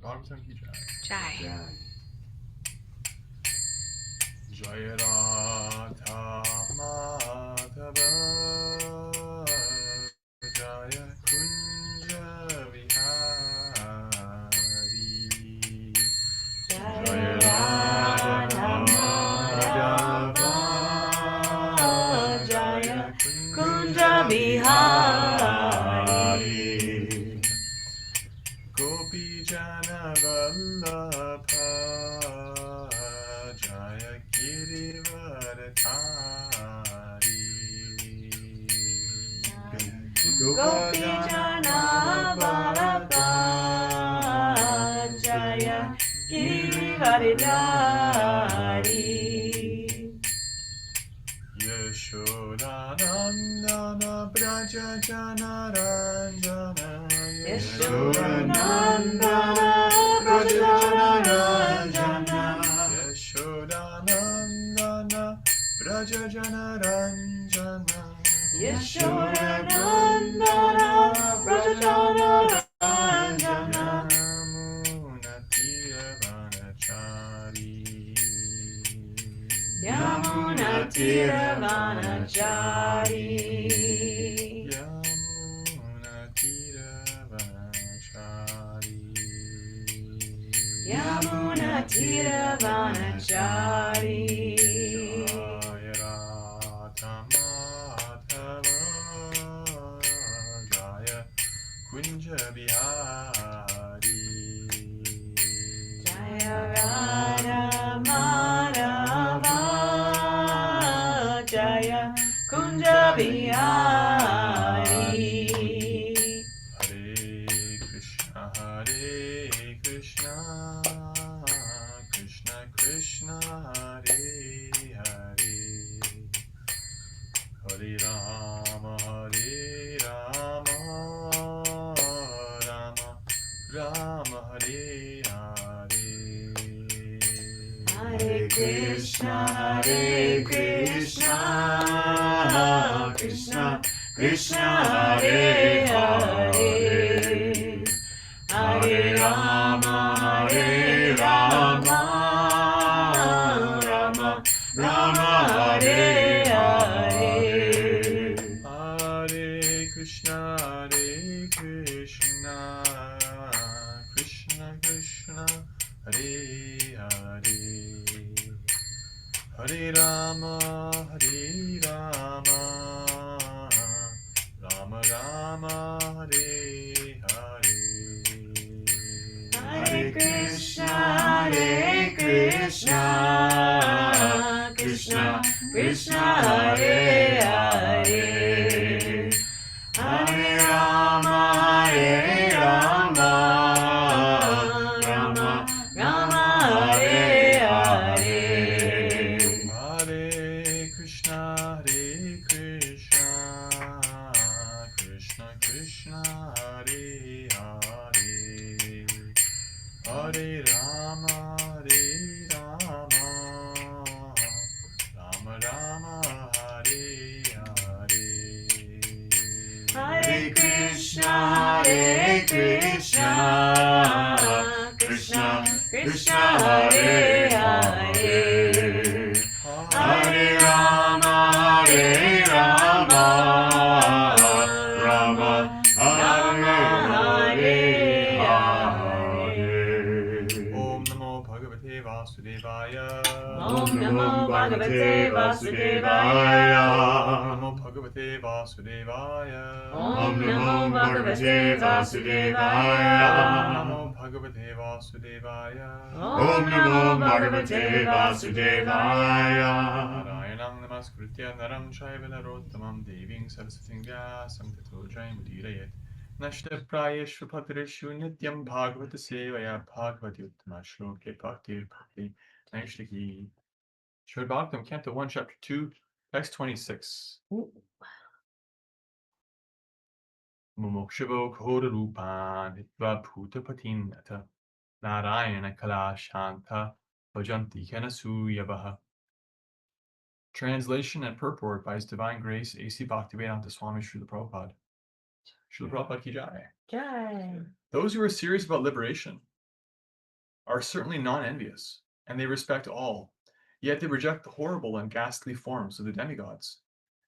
Bhagavatam ki jai. Jai. Jai Radha Madhava Jaya Kunja Vihari Jai Radha Madhava Jaya Kunja Vihari Gopi Jana Vallabha Jaya Girivardhari Gopi Jana Vallabha Jaya Girivardhari Yashodanandana Braja Jana Ranjana Yashodanandana Braja Ranjana Yashodanandana Braja Jana Ranjana Yashodanandana Braja Ranjana Yamuna Yamunatiravanachari Yamuna Tiravanachari Yamunatiravanachari Jaya Radha Madhava Jaya Kunja Bihari Jaya Radha Madhava Jaya Kunja Bihari Hare Krishna Krishna Krishna Hare Hare Hare Rama Rama Rama Hare Hare Hare Krishna Krishna Krishna Hare Hare Hare Rama Rama Rama Hare Hare Hare Krishna Krishna Krishna Hare Hare Hare Rama Rama Rama Hare Hare Hare Krishna Krishna Krishna Hare Hare Hare Rama Rama Rama Hare Hare Hare Krishna Krishna Krishna Hare Hare Hare Rama Rama Rama Hare Hare Hare Krishna Krishna Krishna Hare Hare Hare Rama Rama Rama Hare Hare Om Namo Bhagavate Vasudevaya Om Namo Bhagavate Vasudevaya Namo Bhagavate Vasudevaya Om Namo Bhagavate Vasudevaya Namo Bhagavate Vasudevaya Om Namo Bhagavate Vasudevaya Narayanam Namaskritya Naram Chaiva Narottamam Deving Saraswatim Vyasam Tato Jayamudiraye Nashta Prayeshva Bhadreshu Nityam Bhagavata Sevaya Bhagavati Uttama Shloke Bhakti Bhakti Naishtaki Srimad Bhagavatam Canto 1 Chapter 2 Text 26 Mumokshavo Khoda Rupan Hitva Bhuta Patinata Narayana Kala Shanta Bhajanti Kanasuyavaha. Translation and purport by His Divine Grace A.C. Bhaktivedanta Swami Srila Prabhupada. Srila Prabhupada Ki Jai. Jai. Those who are serious about liberation are certainly non-envious, and they respect all, yet they reject the horrible and ghastly forms of the demigods,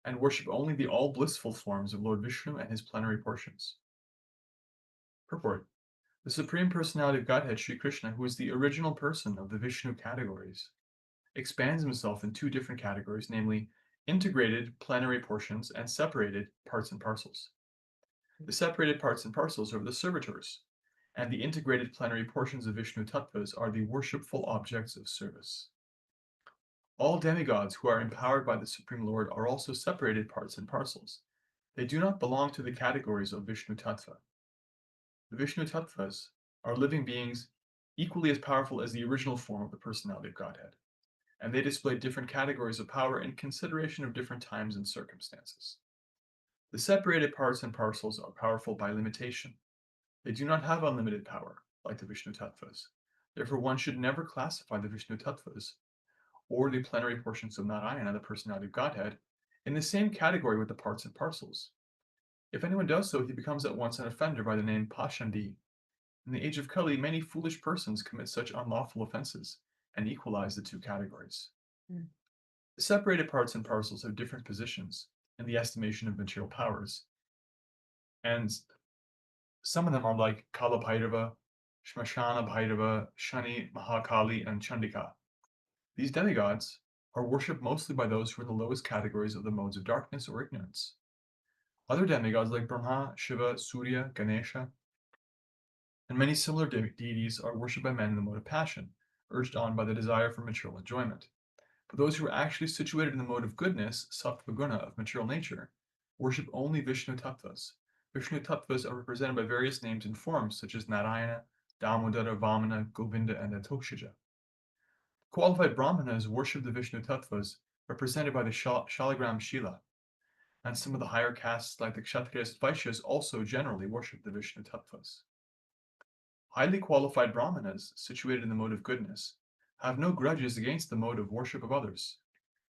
and worship only the all-blissful forms of Lord Vishnu and his plenary portions. Purport. The Supreme Personality of Godhead, Sri Krishna, who is the original person of the Vishnu categories, expands himself in two different categories, namely integrated plenary portions and separated parts and parcels. The separated parts and parcels are the servitors, and the integrated plenary portions of Vishnu Tattvas are the worshipful objects of service. All demigods who are empowered by the Supreme Lord are also separated parts and parcels. They do not belong to the categories of Vishnu Tattva. The Vishnu Tattvas are living beings equally as powerful as the original form of the personality of Godhead, and they display different categories of power in consideration of different times and circumstances. The separated parts and parcels are powerful by limitation. They do not have unlimited power, like the Vishnu Tattvas. Therefore, one should never classify the Vishnu Tattvas or the plenary portions of Narayana, the personality of Godhead, in the same category with the parts and parcels. If anyone does so, he becomes at once an offender by the name Pashandi. In the age of Kali, many foolish persons commit such unlawful offenses and equalize the two categories. The separated parts and parcels have different positions in the estimation of material powers, and some of them are like Kala Bhairava, Shmashana Bhairava, Shani, Mahakali, and Chandika. These demigods are worshipped mostly by those who are in the lowest categories of the modes of darkness or ignorance. Other demigods like Brahma, Shiva, Surya, Ganesha, and many similar deities are worshipped by men in the mode of passion, urged on by the desire for material enjoyment. But those who are actually situated in the mode of goodness, sattva guna, of material nature, worship only Vishnu Tattvas. Vishnu Tattvas are represented by various names and forms such as Narayana, Damodara, Vamana, Govinda, and Atokshaja. Qualified Brahmanas worship the Vishnu Tattvas represented by the Shaligram Shila, and some of the higher castes like the Kshatriyas, Vaishyas also generally worship the Vishnu Tattvas. Highly qualified Brahmanas, situated in the mode of goodness, have no grudges against the mode of worship of others.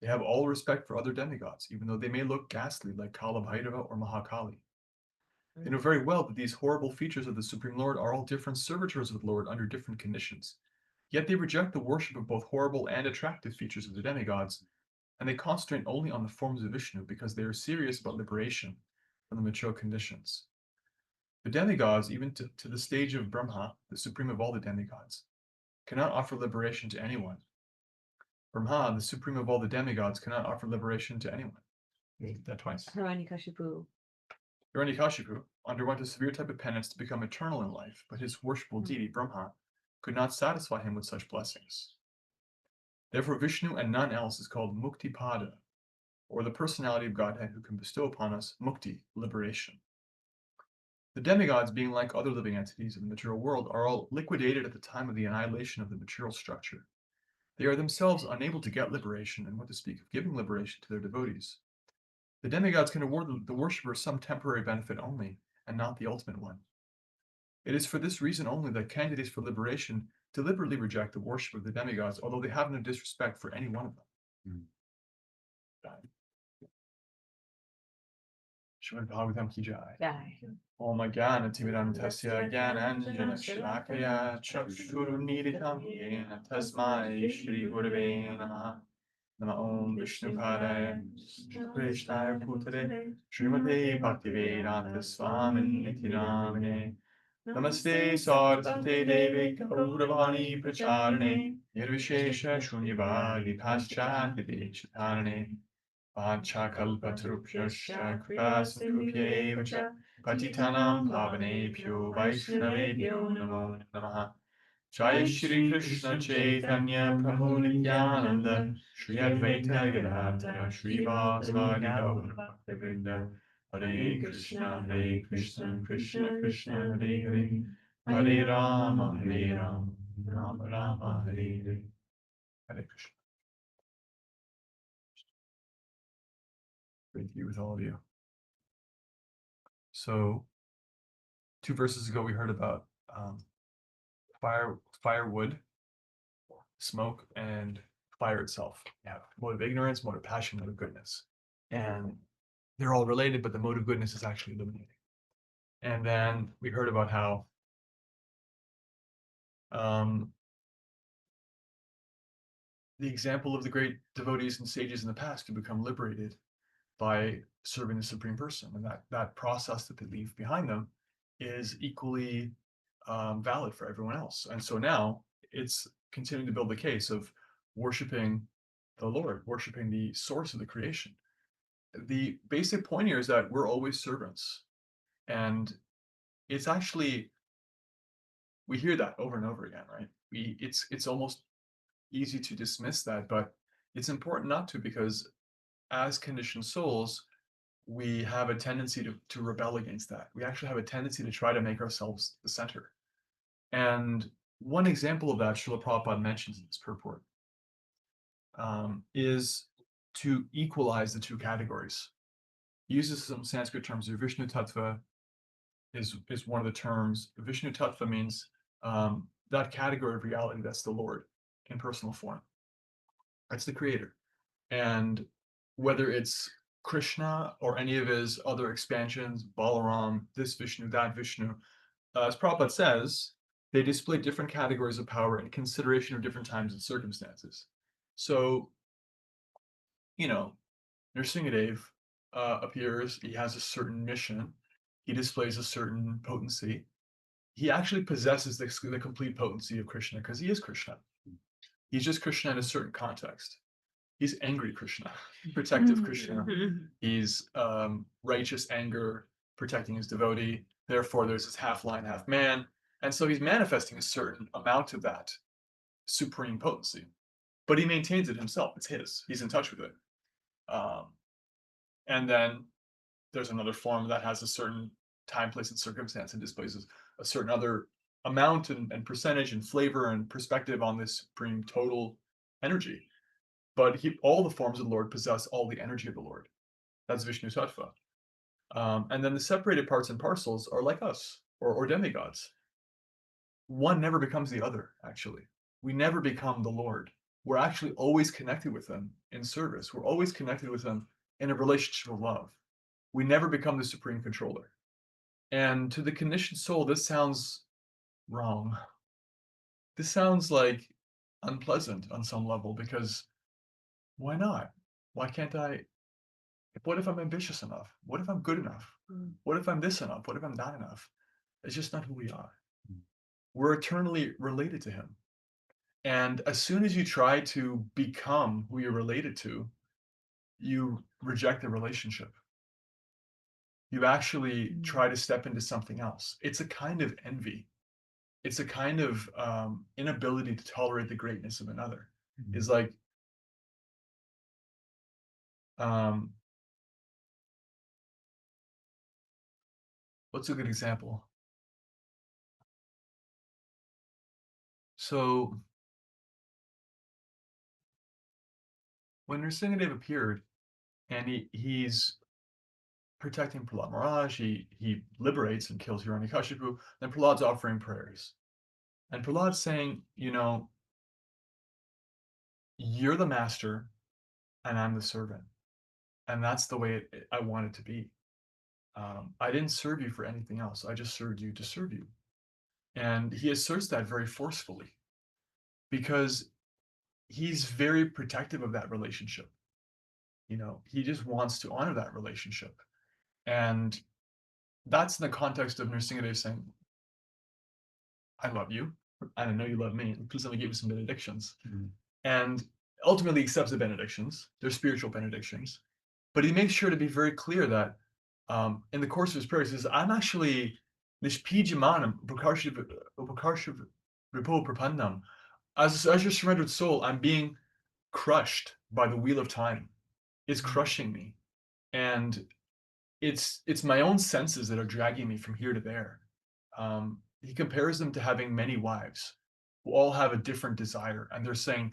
They have all respect for other demigods, even though they may look ghastly like Kala Bhairava or Mahakali. They know very well that these horrible features of the Supreme Lord are all different servitors of the Lord under different conditions. Yet they reject the worship of both horrible and attractive features of the demigods, and they concentrate only on the forms of Vishnu because they are serious about liberation from the material conditions. The demigods, even to the stage of Brahma, the supreme of all the demigods, cannot offer liberation to anyone. Brahma, the supreme of all the demigods, cannot offer liberation to anyone. Read that twice. Hiranyakashipu. Hiranyakashipu underwent a severe type of penance to become eternal in life, but his worshipful deity, Brahma, could not satisfy him with such blessings. Therefore, Vishnu and none else is called Muktipada, or the personality of Godhead who can bestow upon us mukti, liberation. The demigods, being like other living entities in the material world, are all liquidated at the time of the annihilation of the material structure. They are themselves unable to get liberation, and what to speak of giving liberation to their devotees. The demigods can award the worshipper some temporary benefit only, and not the ultimate one. It is for this reason only that candidates for liberation deliberately reject the worship of the demigods, although they have no disrespect for any one of them. Shrimad Bhagavatam ki jai. Jai. Om Jnana Timirantasya Jnananjana Shalakaya Chakshurumilitam Yena Tasmai Shri Gurave Namaha. Nama Om Vishnu Padaya Krishnaya Bhutale Srimate Bhaktivedanta Swamini Namine. Namaste Saraswate Devi Gauravani Pracharane Nirvishesha Shunyavadi Paschati Deshatarane Panchakalpatarupyascha Kripasindhubhyev cha Patitanam Pavanebhyo Vaishnavebhyo Namo Namaha. Jai Shri Krishna Chaitanya Prabhu Nityananda Shri Advaita Gadadhara Shri Vasavadi Gaura Bhaktivinoda Hare Krishna Krishna Krishna Hare Hare Hare Rama Rama Rama Hare Hare. Hare Krishna. Great to be with all of you. So, 2 verses ago, we heard about firewood, smoke, and fire itself. You have mode of ignorance, mode of passion, mode of goodness. And they're all related, but the mode of goodness is actually illuminating. And then we heard about how the example of the great devotees and sages in the past who become liberated by serving the Supreme Person. And that process that they leave behind them is equally valid for everyone else. And so now it's continuing to build the case of worshiping the Lord, worshiping the source of the creation. The basic point here is that we're always servants. And it's actually, we hear that over and over again, right? It's almost easy to dismiss that, but it's important not to, because as conditioned souls, we have a tendency to rebel against that. We actually have a tendency to try to make ourselves the center. And one example of that, Srila Prabhupada mentions in this purport, is to equalize the two categories. He uses some Sanskrit terms. Vishnu Tattva is one of the terms. Vishnu Tattva means that category of reality that's the Lord in personal form. That's the creator. And whether it's Krishna or any of his other expansions, Balaram, this Vishnu, that Vishnu, as Prabhupada says, they display different categories of power in consideration of different times and circumstances. So, Nrsingadev appears, he has a certain mission, he displays a certain potency. He actually possesses the complete potency of Krishna because he is Krishna. He's just Krishna in a certain context. He's angry Krishna, protective Krishna. He's righteous anger, protecting his devotee. Therefore, there's this half lion, half man. And so he's manifesting a certain amount of that supreme potency. But he maintains it himself. It's his. He's in touch with it. And then there's another form that has a certain time, place, and circumstance and displays a certain other amount and percentage and flavor and perspective on this supreme total energy. But all the forms of the Lord possess all the energy of the Lord. That's Vishnu Tattva. And then the separated parts and parcels are like us, or demigods. One never becomes the other, actually. We never become the Lord. We're actually always connected with him in service. We're always connected with him in a relationship of love. We never become the supreme controller. And to the conditioned soul, this sounds wrong. This sounds like unpleasant on some level, because why not? Why can't I? What if I'm ambitious enough? What if I'm good enough? What if I'm this enough? What if I'm that enough? It's just not who we are. We're eternally related to him. And as soon as you try to become who you're related to, you reject the relationship. You actually try to step into something else. It's a kind of envy. It's a kind of inability to tolerate the greatness of another. It's like, what's a good example? So when Nrsingadev appeared, and he's protecting Prahlad Maharaj, he liberates and kills Hiranyakashipu, then Prahlad's offering prayers. And Prahlad's saying, you're the master and I'm the servant. And that's the way I want it to be. I didn't serve you for anything else. I just served you to serve you. And he asserts that very forcefully because he's very protective of that relationship. He just wants to honor that relationship. And that's in the context of Nrsingadev saying, I love you, and I know you love me. Please let me give you some benedictions. And ultimately accepts the benedictions. They're spiritual benedictions. But he makes sure to be very clear that in the course of his prayers, he says, I'm actually nishpijamanam upakarshiv ripo prapannam. As your surrendered soul, I'm being crushed by the wheel of time. It's crushing me. And it's my own senses that are dragging me from here to there. He compares them to having many wives who all have a different desire. And they're saying,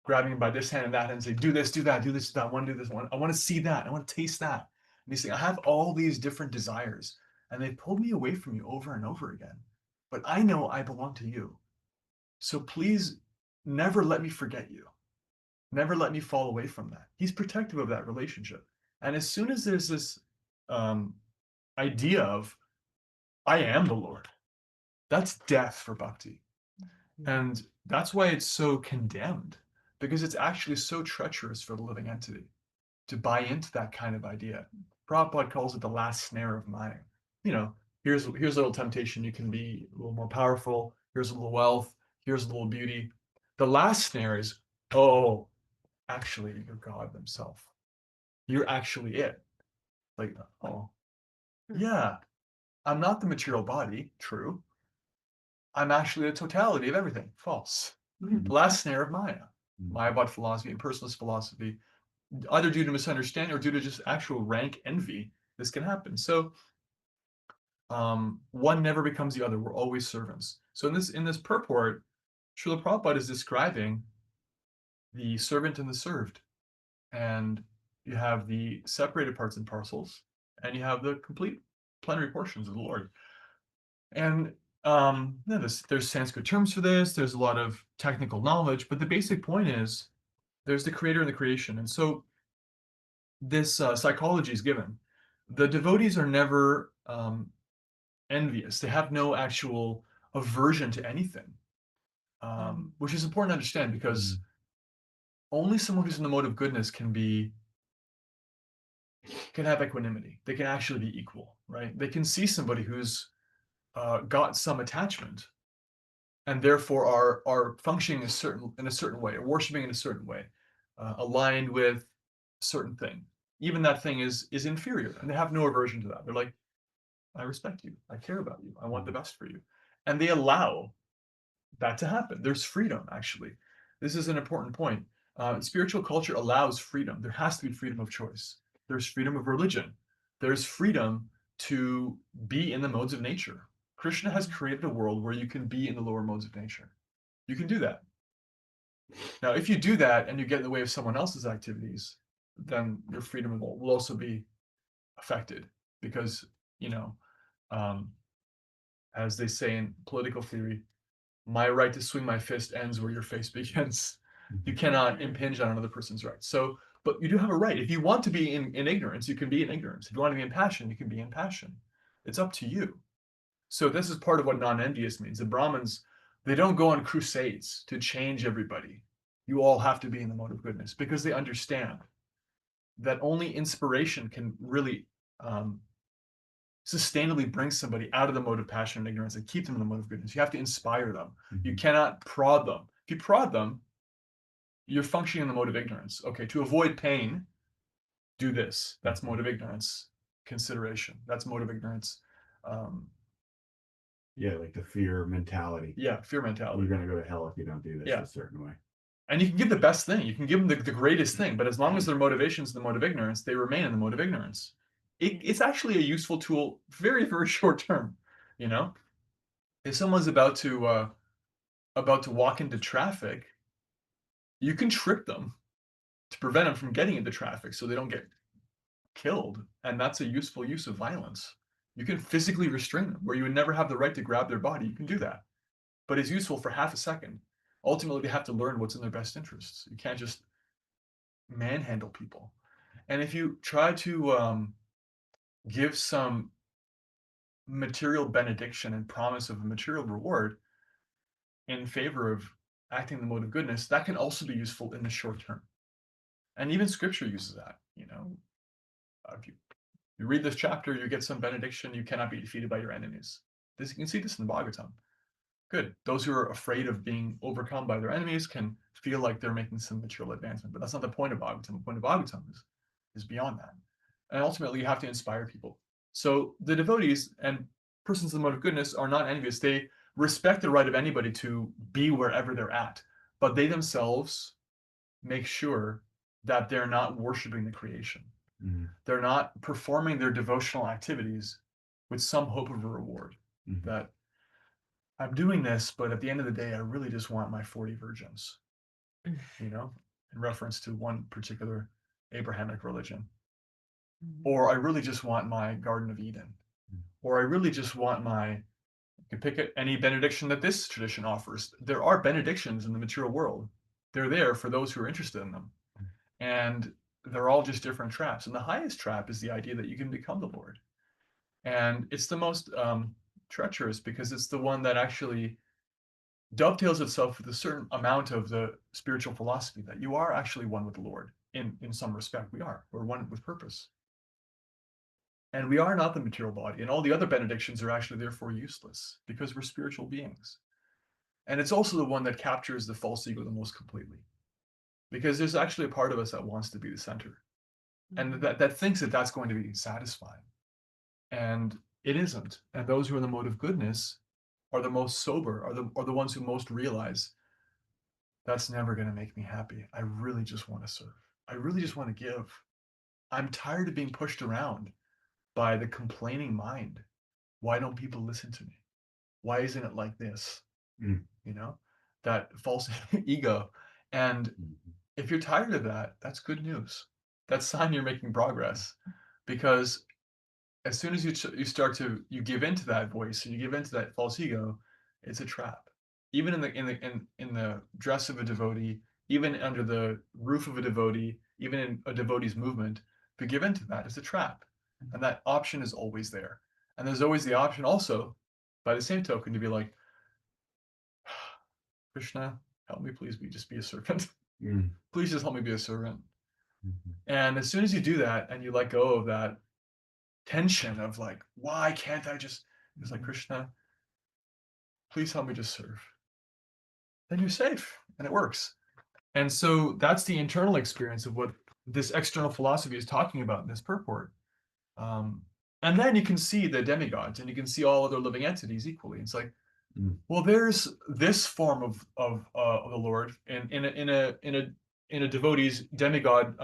grabbing him by this hand and that hand and say, do this, do that, do this, do that. I want to do this one. I want to see that. I want to taste that. And he's saying, I have all these different desires and they pulled me away from you over and over again. But I know I belong to you. So please never let me forget you. Never let me fall away from that. He's protective of that relationship. And as soon as there's this idea of, I am the Lord, that's death for bhakti. And that's why it's so condemned, because it's actually so treacherous for the living entity to buy into that kind of idea. Prabhupada calls it the last snare of Maya. You know, here's a little temptation. You can be a little more powerful. Here's a little wealth. Here's a little beauty. The last snare is, oh, actually, you're God himself. You're actually it. Like, oh, yeah, I'm not the material body. True. I'm actually the totality of everything. False. The last snare of Maya. Mayavad philosophy and personalist philosophy, either due to misunderstanding or due to just actual rank envy, this can happen. So one never becomes the other. We're always servants. So in this purport, Srila Prabhupada is describing the servant and the served. And you have the separated parts and parcels, and you have the complete plenary portions of the Lord. And there's Sanskrit terms for this. There's a lot of technical knowledge, but the basic point is there's the creator and the creation. And so this psychology is given. The devotees are never envious. They have no actual aversion to anything, which is important to understand because only someone who's in the mode of goodness can have equanimity. They can actually be equal, right? They can see somebody who's got some attachment and therefore are functioning in a certain way, or worshiping in a certain way, aligned with a certain thing. Even that thing is inferior, and they have no aversion to that. They're like, I respect you, I care about you, I want the best for you. And they allow that to happen. There's freedom, actually. This is an important point. Spiritual culture allows freedom. There has to be freedom of choice. There's freedom of religion. There's freedom to be in the modes of nature. Krishna has created a world where you can be in the lower modes of nature. You can do that. Now, if you do that and you get in the way of someone else's activities, then your freedom will also be affected because, as they say in political theory, my right to swing my fist ends where your face begins. You cannot impinge on another person's rights. So, but you do have a right. If you want to be in ignorance, you can be in ignorance. If you want to be in passion, you can be in passion. It's up to you. So this is part of what non-envious means. The Brahmins, they don't go on crusades to change everybody. You all have to be in the mode of goodness because they understand that only inspiration can really sustainably bring somebody out of the mode of passion and ignorance and keep them in the mode of goodness. You have to inspire them. You cannot prod them. If you prod them, you're functioning in the mode of ignorance. Okay, to avoid pain, do this. That's mode of ignorance. Consideration. That's mode of ignorance. Like the fear mentality. Yeah, fear mentality. You're going to go to hell if you don't do this a certain way. And you can give the best thing. You can give them the greatest thing. But as long as their motivation is the mode of ignorance, they remain in the mode of ignorance. It's actually a useful tool, very, very short term. If someone's about to walk into traffic, you can trick them to prevent them from getting into traffic so they don't get killed. And that's a useful use of violence. You can physically restrain them where you would never have the right to grab their body. You can do that. But it's useful for half a second. Ultimately, they have to learn what's in their best interests. You can't just manhandle people. And if you try to give some material benediction and promise of a material reward in favor of acting in the mode of goodness, that can also be useful in the short term. And even scripture uses that. If you read this chapter, you get some benediction, you cannot be defeated by your enemies. You can see this in the Bhagavatam. Good. Those who are afraid of being overcome by their enemies can feel like they're making some material advancement, but that's not the point of Bhagavatam. The point of Bhagavatam is beyond that. And ultimately, you have to inspire people. So the devotees and persons in the mode of goodness are not envious. They respect the right of anybody to be wherever they're at, but they themselves make sure that they're not worshiping the creation. They're not performing their devotional activities with some hope of a reward. That I'm doing this, but at the end of the day, I really just want my 40 virgins, in reference to one particular Abrahamic religion. Or I really just want my Garden of Eden. Or I really just want you can pick any benediction that this tradition offers. There are benedictions in the material world. They're there for those who are interested in them. And they're all just different traps. And the highest trap is the idea that you can become the Lord. And it's the most treacherous because it's the one that actually dovetails itself with a certain amount of the spiritual philosophy that you are actually one with the Lord. In some respect, we're one with purpose. And we are not the material body, and all the other benedictions are actually therefore useless because we're spiritual beings. And it's also the one that captures the false ego the most completely, because there's actually a part of us that wants to be the center, and that thinks that that's going to be satisfying, and it isn't. And those who are in the mode of goodness are the most sober, are the ones who most realize that's never going to make me happy. I really just want to serve. I really just want to give. I'm tired of being pushed around by the complaining mind. Why don't people listen to me? Why isn't it like this? Mm. You know, that false ego. And if you're tired of that, that's good news. That's a sign you're making progress, because as soon as you give into that voice and you give into that false ego, it's a trap. Even in the dress of a devotee, even under the roof of a devotee, even in a devotee's movement, if you give into that, it's a trap. And that option is always there. And there's always the option also, by the same token, to be like, Krishna, help me please just be a servant. Mm. Please just help me be a servant. Mhm. And as soon as you do that and you let go of that tension of like, why can't I just, it's like, Krishna, please help me just serve. Then you're safe and it works. And so that's the internal experience of what this external philosophy is talking about in this purport. And then you can see the demigods and you can see all other living entities equally. It's like, well, there's this form of the Lord in a devotee's demigod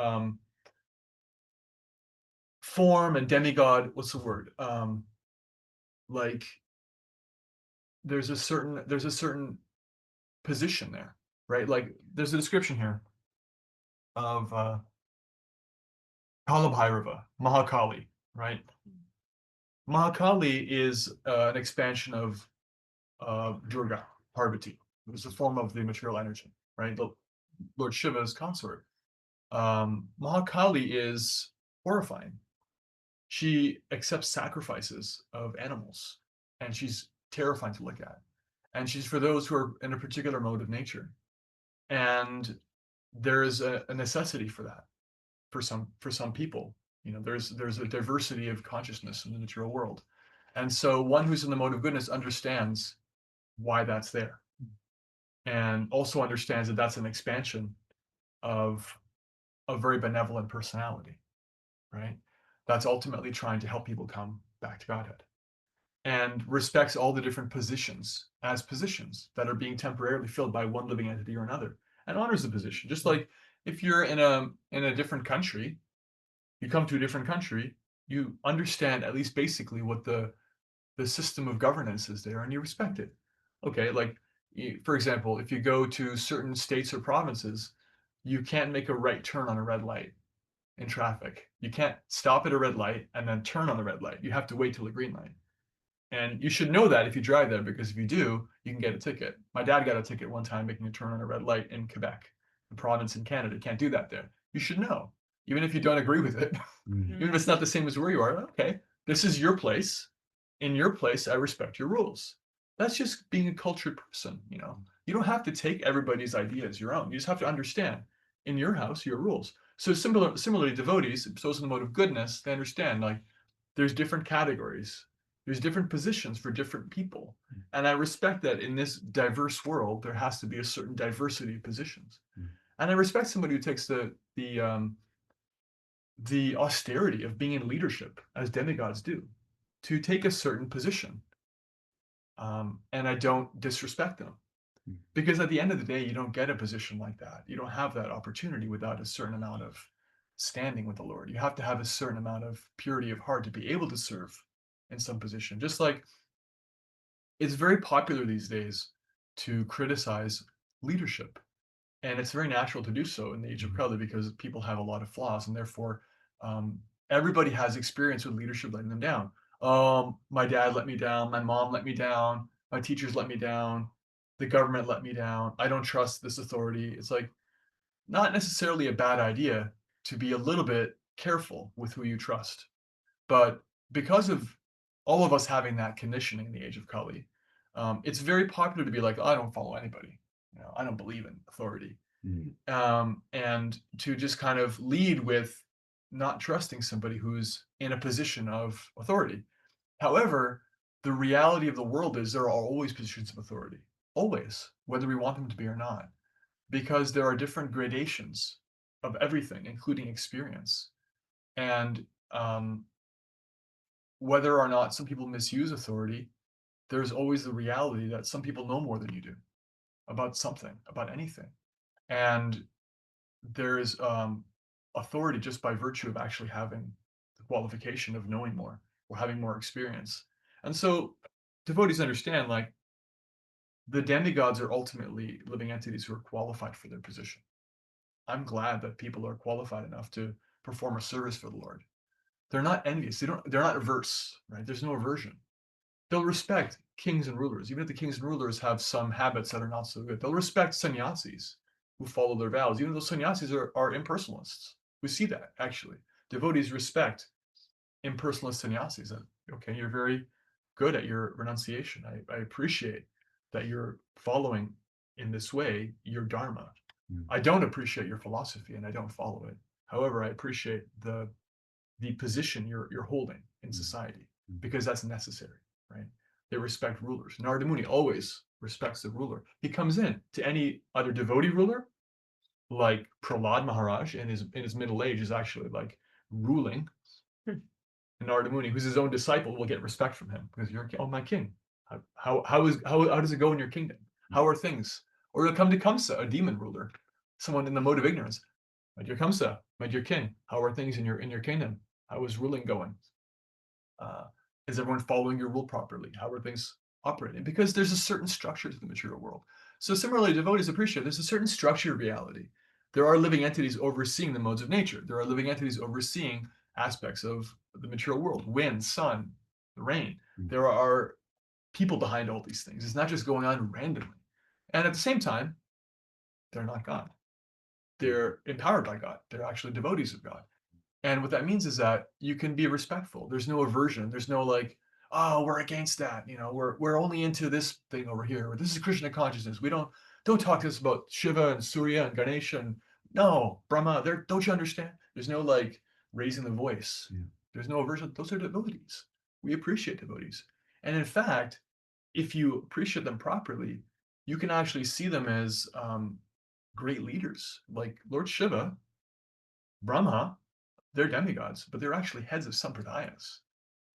form and demigod. What's the word? Like there's a certain position there, right? Like there's a description here of Kalabhairava, Mahakali, right? Mahakali is an expansion of Durga, Parvati. It was a form of the material energy, right? The Lord Shiva's consort. Mahakali is horrifying. She accepts sacrifices of animals, and she's terrifying to look at. And she's for those who are in a particular mode of nature. And there is a necessity for that for some people. You know, there's a diversity of consciousness in the material world. And so one who's in the mode of goodness understands why that's there, and also understands that that's an expansion of a very benevolent personality, right? That's ultimately trying to help people come back to Godhead, and respects all the different positions as positions that are being temporarily filled by one living entity or another, and honors the position. Just like if you're in a different country, you come to a different country, you understand at least basically what the system of governance is there, and you respect it. Okay, like for example, if you go to certain states or provinces, you can't make a right turn on a red light in traffic. You can't stop at a red light and then turn on the red light. You have to wait till the green light. And you should know that if you drive there, because if you do, you can get a ticket. My dad got a ticket one time making a turn on a red light in Quebec, a province in Canada. You can't do that there. You should know, even if you don't agree with it, even if it's not the same as where you are. Okay, this is your place. In your place, I respect your rules. That's just being a cultured person. You know, you don't have to take everybody's idea as your own. You just have to understand in your house your rules. So similarly, devotees, those in the mode of goodness, they understand like there's different categories, there's different positions for different people, and I respect that in this diverse world there has to be a certain diversity of positions. And I respect somebody who takes the austerity of being in leadership, as demigods do, to take a certain position. And I don't disrespect them, because at the end of the day, you don't get a position like that. You don't have that opportunity without a certain amount of standing with the Lord. You have to have a certain amount of purity of heart to be able to serve in some position. Just like it's very popular these days to criticize leadership. And it's very natural to do so in the age of Kali, because people have a lot of flaws, and therefore everybody has experience with leadership letting them down. My dad let me down, my mom let me down, my teachers let me down, the government let me down. I don't trust this authority. It's like not necessarily a bad idea to be a little bit careful with who you trust. But because of all of us having that conditioning in the age of Kali, It's very popular to be like, I don't follow anybody. I don't believe in authority. And to just kind of lead with not trusting somebody who's in a position of authority. However, the reality of the world is there are always positions of authority, always, whether we want them to be or not, because there are different gradations of everything, including experience. And whether or not some people misuse authority, there's always the reality that some people know more than you do about something, about anything. And there's authority just by virtue of actually having the qualification of knowing more or having more experience. And so devotees understand, like, the demigods are ultimately living entities who are qualified for their position. I'm glad that people are qualified enough to perform a service for the Lord. They're not envious. They're not averse, right? There's no aversion. They'll respect kings and rulers, even if the kings and rulers have some habits that are not so good. They'll respect sannyasis who follow their vows, even though sannyasis are impersonalists. We see that, actually. Devotees respect impersonalist sannyasis. And, okay, you're very good at your renunciation. I appreciate that you're following in this way your dharma. I don't appreciate your philosophy and I don't follow it. However, I appreciate the position you're holding in society because that's necessary, right? They respect rulers. Narada Muni always respects the ruler. He comes in to any other devotee ruler, like Prahlad Maharaj in his middle age is actually like ruling. And Narada Muni, who's his own disciple, will get respect from him because you're, oh, my king. How does it go in your kingdom? How are things? Or he'll come to Kamsa, a demon ruler, someone in the mode of ignorance. My dear Kamsa, my dear king, how are things in your kingdom? How is ruling going? Is everyone following your rule properly? How are things operating? Because there's a certain structure to the material world. So similarly, devotees appreciate there's a certain structure of reality. There are living entities overseeing the modes of nature. There are living entities overseeing aspects of the material world, wind, sun, the rain. There are people behind all these things. It's not just going on randomly. And at the same time, they're not God. They're empowered by God. They're actually devotees of God. And what that means is that you can be respectful. There's no aversion. There's no like, oh, we're against that. We're only into this thing over here. Or this is Krishna consciousness. We don't talk to us about Shiva and Surya and Ganesha and no Brahma. Don't you understand? There's no like raising the voice. There's no aversion. Those are devotees. We appreciate devotees. And in fact, if you appreciate them properly, you can actually see them as great leaders. Like Lord Shiva, Brahma, they're demigods, but they're actually heads of sampradayas.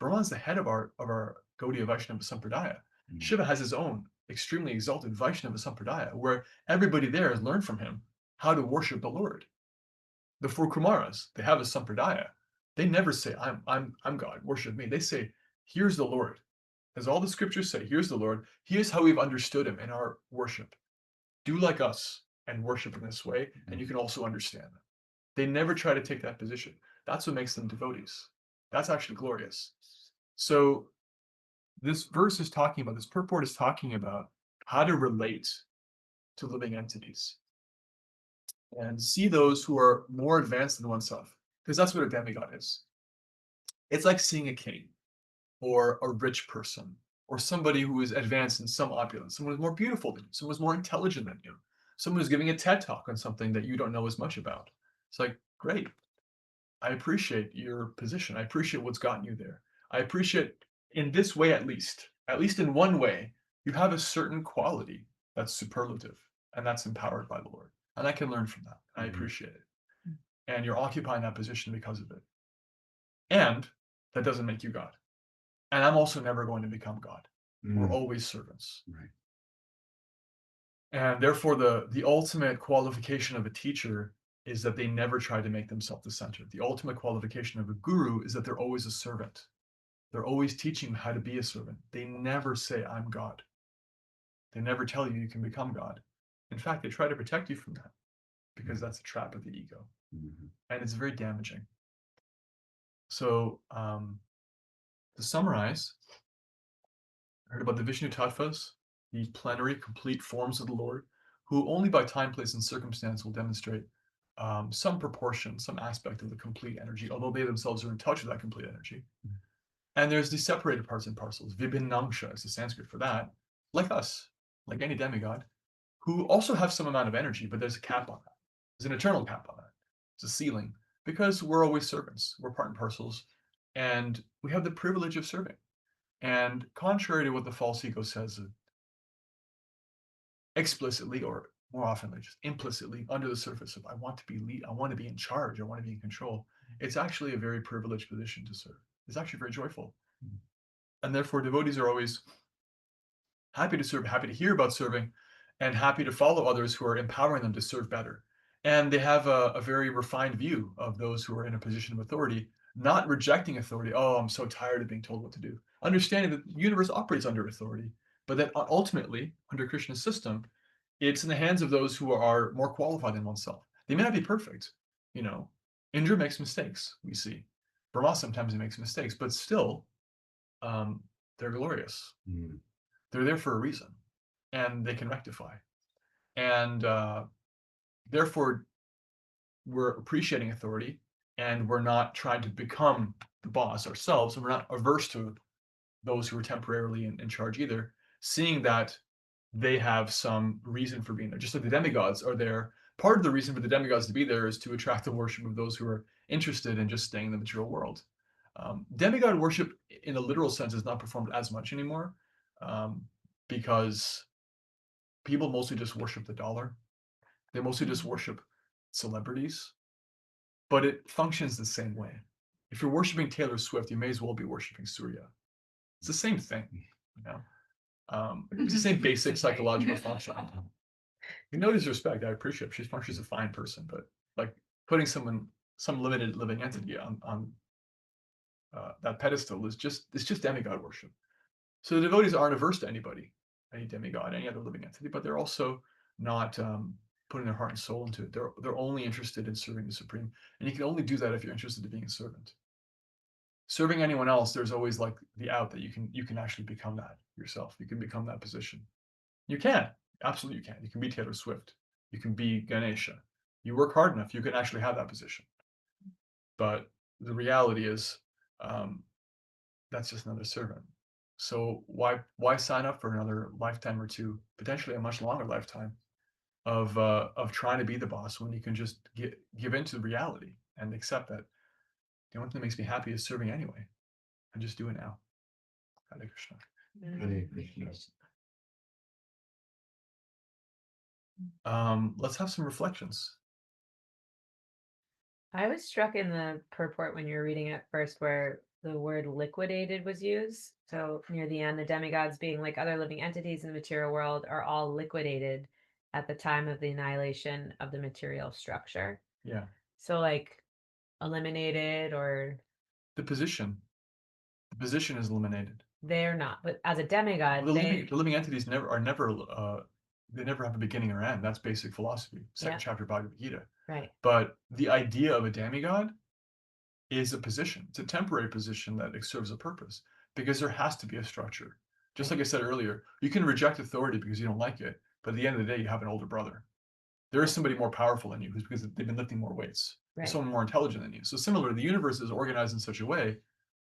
Brahma is the head of our Gaudiya Vaishnava Sampradaya. Shiva has his own extremely exalted Vaishnava Sampradaya, where everybody there has learned from him how to worship the Lord. The four Kumaras, they have a Sampradaya. They never say, I'm God, worship me. They say, here's the Lord. As all the scriptures say, here's the Lord. Here's how we've understood him in our worship. Do like us and worship in this way, and you can also understand them. They never try to take that position. That's what makes them devotees. That's actually glorious. So this verse is talking about, this purport is talking about how to relate to living entities and see those who are more advanced than oneself, because that's what a demigod is. It's like seeing a king or a rich person or somebody who is advanced in some opulence, someone who's more beautiful than you, someone who's more intelligent than you, someone who's giving a TED talk on something that you don't know as much about. It's like, great. I appreciate your position. I appreciate what's gotten you there. I appreciate in this way, at least in one way, you have a certain quality that's superlative and that's empowered by the Lord. And I can learn from that. I appreciate it. And you're occupying that position because of it. And that doesn't make you God. And I'm also never going to become God. We're always servants. Right. And therefore, the ultimate qualification of a teacher is that they never try to make themselves the center. The ultimate qualification of a guru is that they're always a servant. They're always teaching how to be a servant. They never say, I'm God. They never tell you you can become God. In fact, they try to protect you from that because that's a trap of the ego. And it's very damaging. So to summarize, I heard about the Vishnu Tattvas, the plenary, complete forms of the Lord, who only by time, place, and circumstance will demonstrate some proportion, some aspect of the complete energy, although they themselves are in touch with that complete energy. And there's the separated parts and parcels. Vibhinamsha is the Sanskrit for that. like us, like any demigod, who also have some amount of energy, but there's a cap on that. There's an eternal cap on that. It's a ceiling because we're always servants. We're part and parcels, and we have the privilege of serving. And contrary to what the false ego says explicitly, or more often just implicitly under the surface of I want to be lead, I want to be in charge, I want to be in control, it's actually a very privileged position to serve. It's actually very joyful. And therefore devotees are always happy to serve, happy to hear about serving, and happy to follow others who are empowering them to serve better. And they have a very refined view of those who are in a position of authority, not rejecting authority. Oh, I'm so tired of being told what to do. Understanding that the universe operates under authority, but that ultimately, under Krishna's system, it's in the hands of those who are more qualified than oneself. They may not be perfect. You know, Indra makes mistakes, we see. Brahma sometimes he makes mistakes, but still, they're glorious. Mm. They're there for a reason, and they can rectify. And therefore, we're appreciating authority, and we're not trying to become the boss ourselves, and we're not averse to those who are temporarily in charge either, seeing that they have some reason for being there. Just like the demigods are there. Part of the reason for the demigods to be there is to attract the worship of those who are interested in just staying in the material world. Demigod worship, in a literal sense, is not performed as much anymore because people mostly just worship the dollar. They mostly just worship celebrities, but it functions the same way. If you're worshiping Taylor Swift, you may as well be worshiping Surya. It's the same thing, you know. It's the same basic psychological function. No disrespect, I appreciate she's a fine person, but like putting some limited living entity on that pedestal is just demigod worship. So the devotees aren't averse to anybody, any demigod, any other living entity, but they're also not putting their heart and soul into it. They're only interested in serving the Supreme, and you can only do that if you're interested in being a servant. Serving anyone else, there's always like the out that you can actually become that yourself. You can become that position. You can. Absolutely you can. You can be Taylor Swift. You can be Ganesha. You work hard enough, you can actually have that position. But the reality is that's just another servant. So why sign up for another lifetime or two, potentially a much longer lifetime of trying to be the boss when you can just give into the reality and accept that the only thing that makes me happy is serving anyway. And just do it now. Hare Krishna. Hare Krishna. Let's have some reflections. I was struck in the purport when you were reading it first where the word liquidated was used. So near the end, the demigods, being like other living entities in the material world, are all liquidated at the time of the annihilation of the material structure. Yeah. So like eliminated, or The position is eliminated. they're not. But as a demigod, The living entities they never have a beginning or end. That's basic philosophy. Second chapter of Bhagavad Gita. Right. But the idea of a demigod is a position. It's a temporary position that serves a purpose because there has to be a structure. Just like I said earlier, you can reject authority because you don't like it, but at the end of the day, you have an older brother. There is somebody more powerful than you who's because they've been lifting more weights. There's someone more intelligent than you. So similar, the universe is organized in such a way,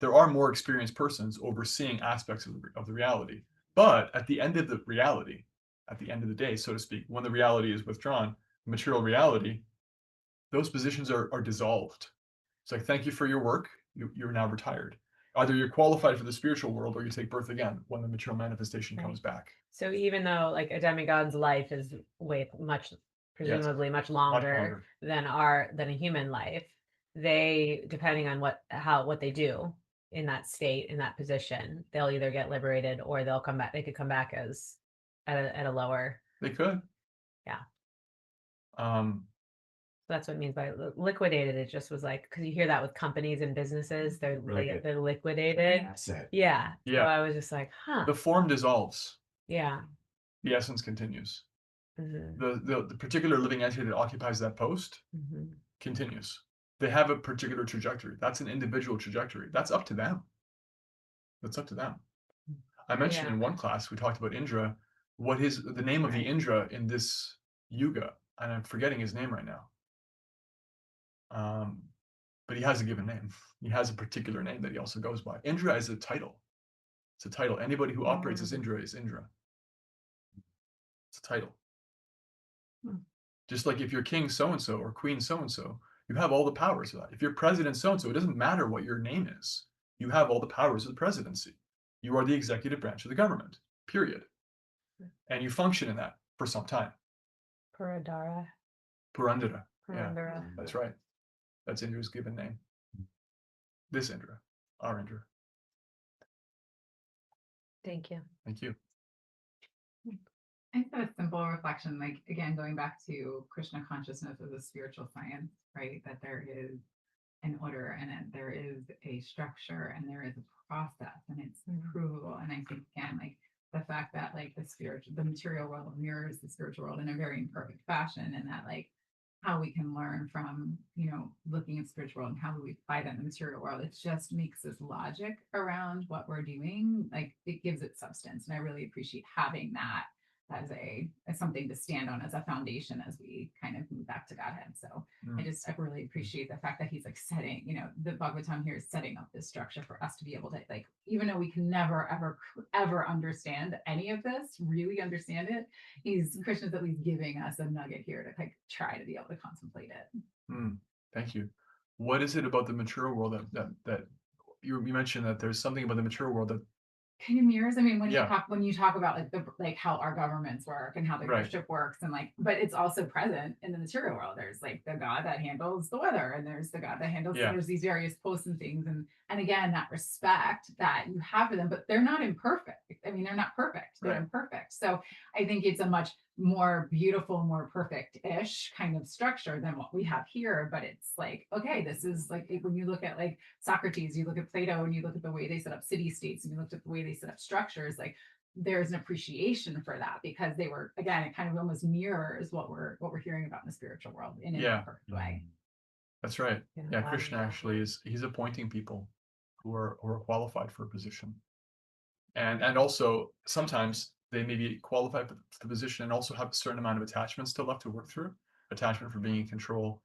there are more experienced persons overseeing aspects of the reality. But at the end of the reality, at the end of the day, so to speak, when the reality is withdrawn, material reality, those positions are dissolved. It's like, thank you for your work. You're now retired. Either you're qualified for the spiritual world or you take birth again when the material manifestation comes back. So even though like a demigod's life is presumably much longer than a human life, they, depending on what they do in that state, in that position, they'll either get liberated or they'll come back. They could come back as at a lower. They could. Yeah. That's what it means by liquidated. It just was like, because you hear that with companies and businesses, they're liquidated. Yeah. So I was just like, huh. The form dissolves. Yeah. The essence continues. The particular living entity that occupies that post continues. They have a particular trajectory. That's an individual trajectory. That's up to them. I mentioned in one class, we talked about Indra. What is the name of the Indra in this yuga? And I'm forgetting his name right now. But he has a given name. He has a particular name that he also goes by. Indra is a title. It's a title. Anybody who operates as Indra is Indra. a title. Hmm. Just like if you're king so-and-so or queen so-and-so, you have all the powers of that. If you're president so-and-so, it doesn't matter what your name is. You have all the powers of the presidency. You are the executive branch of the government, period. And you function in that for some time. Puradara. Purandara. Yeah, Purandara. that's right. That's Indra's given name. This Indra, our Indra. Thank you. Thank you. I just have a simple reflection, like again, going back to Krishna consciousness as a spiritual science, right? That there is an order and that there is a structure and there is a process and it's provable. And I think again, like the fact that like the material world mirrors the spiritual world in a very imperfect fashion, and that like how we can learn from, looking at spiritual world and how we apply that in the material world. It just makes this logic around what we're doing. Like it gives it substance. And I really appreciate having that as something to stand on as a foundation as we kind of move back to Godhead. So I really appreciate the fact that he's like setting, the Bhagavatam here is setting up this structure for us to be able to, like, even though we can never, ever understand any of this, really understand it, Krishna's at least giving us a nugget here to like try to be able to contemplate it. Thank you. What is it about the material world that you mentioned that there's something about the material world that kind of mirrors. I mean, when you talk about like how our governments work and how the leadership works, and like, but it's also present in the material world. There's like the God that handles the weather, and there's the God that handles there's these various posts and things, and again that respect that you have for them, but they're not imperfect. I mean, they're not perfect. They're imperfect. So I think it's a much more beautiful, more perfect-ish kind of structure than what we have here. But it's like, okay, this is like when you look at like Socrates, you look at Plato, and you look at the way they set up city-states, and you looked at the way they set up structures, like there's an appreciation for that because they were, again, it kind of almost mirrors what we're hearing about in the spiritual world in a perfect way. That's right. Yeah, Krishna actually he's appointing people who are qualified for a position. And also sometimes they may be qualified for the position and also have a certain amount of attachments still left to work through. Attachment for being in control.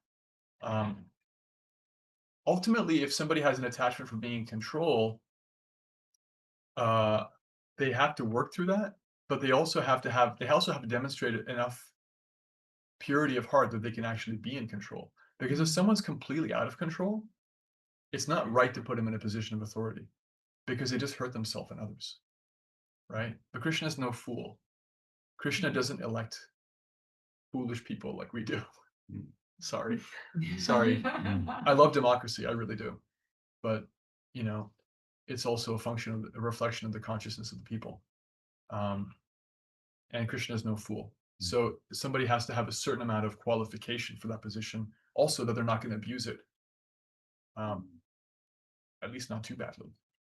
Ultimately, if somebody has an attachment for being in control, they have to work through that, but they also have to demonstrate enough purity of heart that they can actually be in control. Because if someone's completely out of control, it's not right to put them in a position of authority because they just hurt themselves and others. Right? But Krishna is no fool. Krishna doesn't elect foolish people like we do. Sorry. I love democracy, I really do. But, it's also a reflection of the consciousness of the people. And Krishna is no fool. So somebody has to have a certain amount of qualification for that position. Also that they're not going to abuse it. At least not too badly.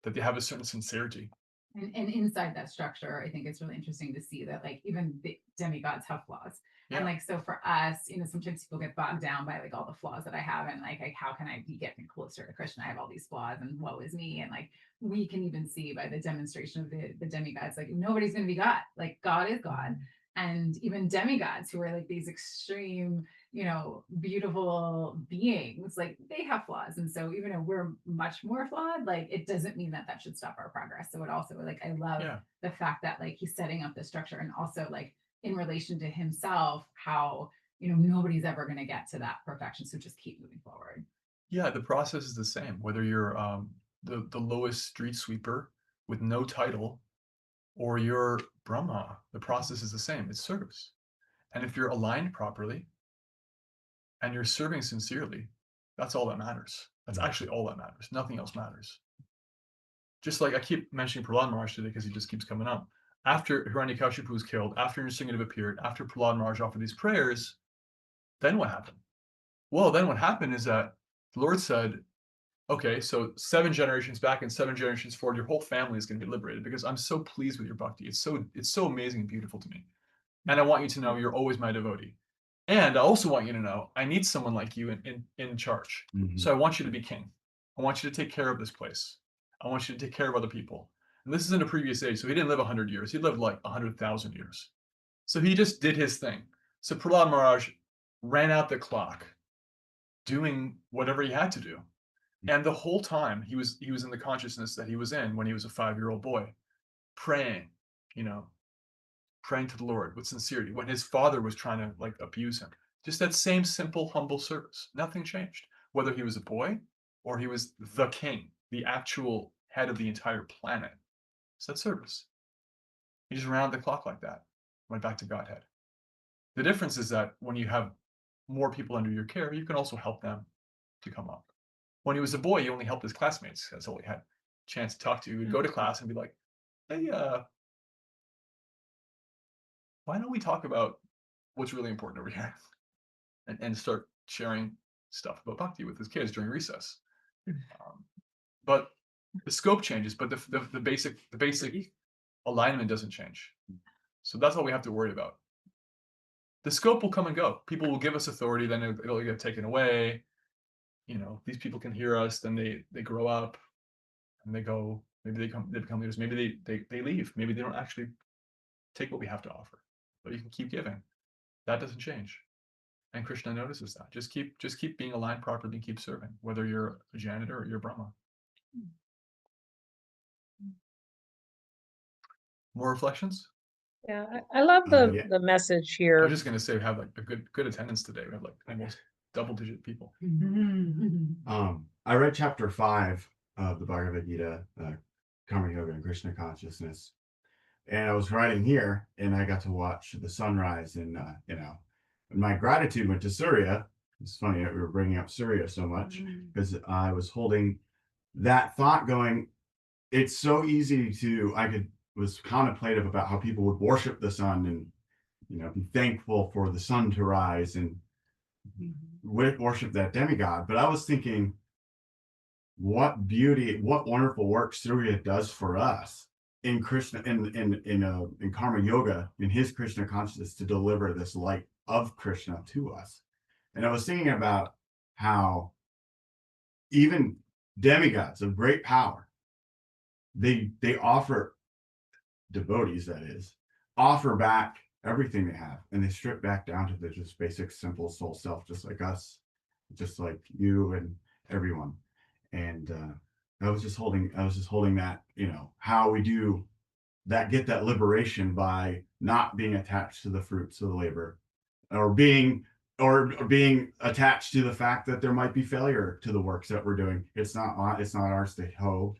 That they have a certain sincerity. And inside that structure, I think it's really interesting to see that like even the demigods have flaws. Yeah. And like, so for us, sometimes people get bogged down by like all the flaws that I have and like how can I be getting closer to Krishna? I have all these flaws and woe is me. And like, we can even see by the demonstration of the demigods, like nobody's going to be God. Like God is God. And even demigods who are like these extreme, beautiful beings, like they have flaws. And so even though we're much more flawed, like it doesn't mean that should stop our progress. So it also like, I love the fact that like he's setting up the structure and also like in relation to himself, how, nobody's ever going to get to that perfection. So just keep moving forward. Yeah. The process is the same, whether you're the lowest street sweeper with no title or you're Brahma, the process is the same. It's service. And if you're aligned properly and you're serving sincerely, that's all that matters. That's actually all that matters. Nothing else matters. Just like I keep mentioning Prahlad Maharaj today because he just keeps coming up. After Hiranyakashipu was killed, after Nrsimha appeared, after Prahlad Maharaj offered these prayers, then what happened? Well, then what happened is that the Lord said, okay, so 7 generations back and 7 generations forward, your whole family is going to be liberated because I'm so pleased with your bhakti. It's so amazing and beautiful to me. And I want you to know you're always my devotee. And I also want you to know I need someone like you in charge. So I want you to be king. I want you to take care of this place. I want you to take care of other people. And this is in a previous age. So he didn't live 100 years. He lived like 100,000 years. So he just did his thing. So Prahlad Maharaj ran out the clock doing whatever he had to do. And the whole time he was in the consciousness that he was in when he was a 5-year-old boy, praying, praying to the Lord with sincerity when his father was trying to like abuse him. Just that same simple, humble service. Nothing changed. Whether he was a boy or he was the king, the actual head of the entire planet. It's that service. He just ran the clock like that, went back to Godhead. The difference is that when you have more people under your care, you can also help them to come up. When he was a boy, he only helped his classmates. That's all he had a chance to talk to. He would go to class and be like, hey, why don't we talk about what's really important over here? And start sharing stuff about bhakti with his kids during recess. But the scope changes, but the basic alignment doesn't change. So that's all we have to worry about. The scope will come and go. People will give us authority, then it'll get taken away. You know, these people can hear us, then they grow up and they go, maybe they become leaders, maybe they leave, maybe they don't actually take what we have to offer. But you can keep giving. That doesn't change. And Krishna notices that. Just keep being aligned properly and keep serving, whether you're a janitor or you're Brahma. More reflections? Yeah, I love Yeah. the message I here. was just going to say we have like a good attendance today. We have like almost double-digit people. I read chapter 5 of the Bhagavad Gita, Karma Yoga and Krishna Consciousness, and I was writing here, and I got to watch the sunrise, and and my gratitude went to Surya. It's funny that we were bringing up Surya so much because I was holding that thought going. It's so easy was contemplative about how people would worship the sun and be thankful for the sun to rise and worship that demigod. But I was thinking, what beauty, what wonderful work Surya does for us in Krishna, in Karma Yoga, in his Krishna consciousness, to deliver this light of Krishna to us. And I was thinking about how even demigods of great power, they offer, devotees that is, offer back everything they have, and they strip back down to the just basic simple soul self, just like us, just like you and everyone. And I was just holding that, how we do that, get that liberation by not being attached to the fruits of the labor, or being attached to the fact that there might be failure to the works that we're doing. It's not ours to hoe.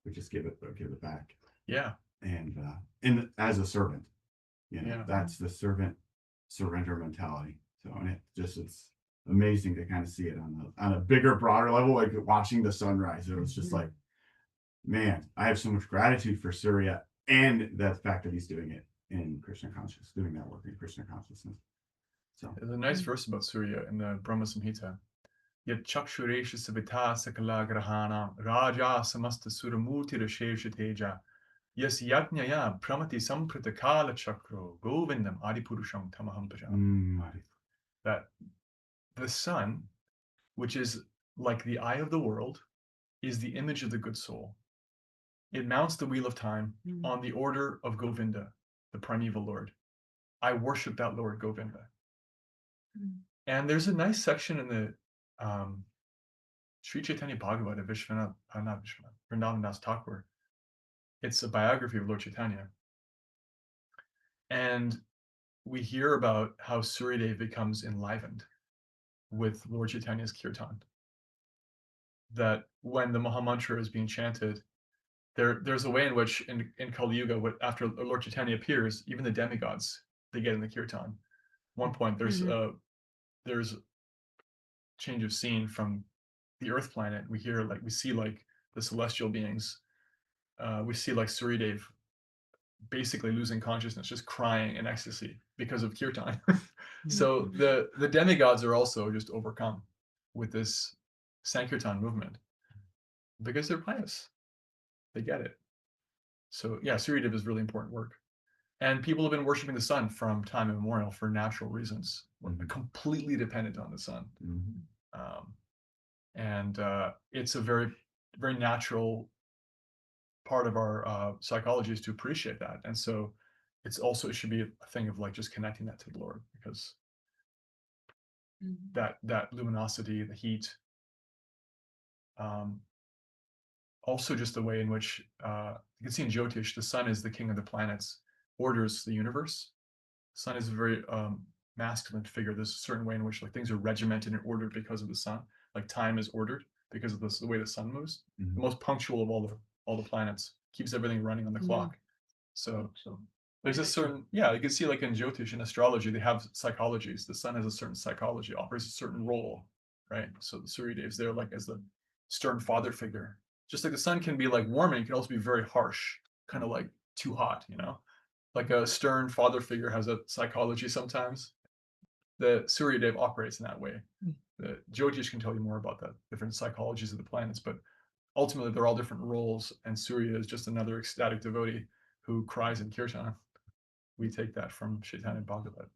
We just give it back. Yeah. And as a servant, Yeah. that's the servant surrender mentality. So, and it's amazing to kind of see it on a bigger, broader level, like watching the sunrise. It was just like, man, I have so much gratitude for Surya and the fact that he's doing it in Krishna consciousness, doing that work in Krishna consciousness. So there's a nice verse about Surya in the Brahma Samhita. Yat chakshuresha savita sakala grahana raja samasta suramurti rashesha teja yas yajnaya pramati samprita kala chakro govindam adipurusham tamaham bhajami. That the sun, which is like the eye of the world, is the image of the good soul. It mounts the wheel of time on the order of Govinda, the primeval Lord. I worship that Lord Govinda. And there's a nice section in the Sri Chaitanya Bhagavata, Vrindavan Das Thakur. It's a biography of Lord Chaitanya. And we hear about how Suryadev becomes enlivened with Lord Chaitanya's kirtan. That when the Mahamantra is being chanted, there's a way in which in Kali Yuga, after Lord Chaitanya appears, even the demigods, they get in the kirtan. One point, there's change of scene from the Earth planet. We see the celestial beings. We see like Suryadev basically losing consciousness, just crying in ecstasy because of kirtan. So the demigods are also just overcome with this Sankirtan movement because they're pious. They get it. So yeah, Suryadev is really important work. And people have been worshiping the sun from time immemorial for natural reasons. We're completely dependent on the sun. And it's a very, very natural part of our psychology is to appreciate that. And so it should be a thing of like just connecting that to the Lord, because that luminosity, the heat, also just the way in which you can see in Jyotish, the sun is the king of the planets. orders the universe. Sun is a very masculine figure. There's a certain way in which like things are regimented and ordered because of the sun. Like time is ordered because of the way the sun moves. The most punctual of all the planets, keeps everything running on the clock. So there's a certain, yeah, you can see like in Jyotish and astrology, they have psychologies. The sun has a certain psychology, operates a certain role, right? So the Surya Dev's there like as the stern father figure. Just like the sun can be like warming, it can also be very harsh, kind of like too hot, you know? Like a stern father figure has a psychology sometimes. The Surya Dev operates in that way. The Jyotish can tell you more about the different psychologies of the planets, but ultimately they're all different roles, and Surya is just another ecstatic devotee who cries in kirtan. We take that from Chaitanya Bhagavat.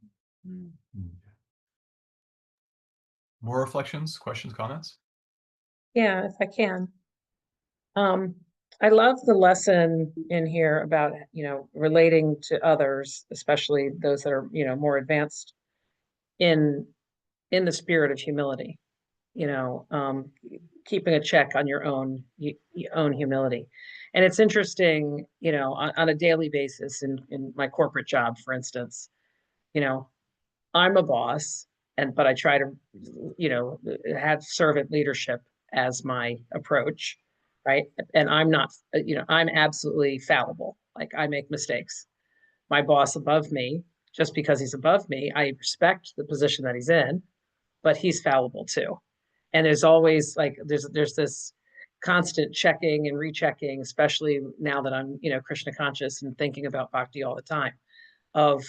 More reflections, questions, comments? Yeah, if I can. I love the lesson in here about, relating to others, especially those that are, more advanced in the spirit of humility, keeping a check on your own humility. And it's interesting, on a daily basis in my corporate job, for instance, I'm a boss, but I try to, have servant leadership as my approach, right? And I'm not, I'm absolutely fallible. Like I make mistakes. My boss above me, just because he's above me, I respect the position that he's in, but he's fallible too. And there's always like, there's this constant checking and rechecking, especially now that I'm, Krishna conscious and thinking about bhakti all the time of,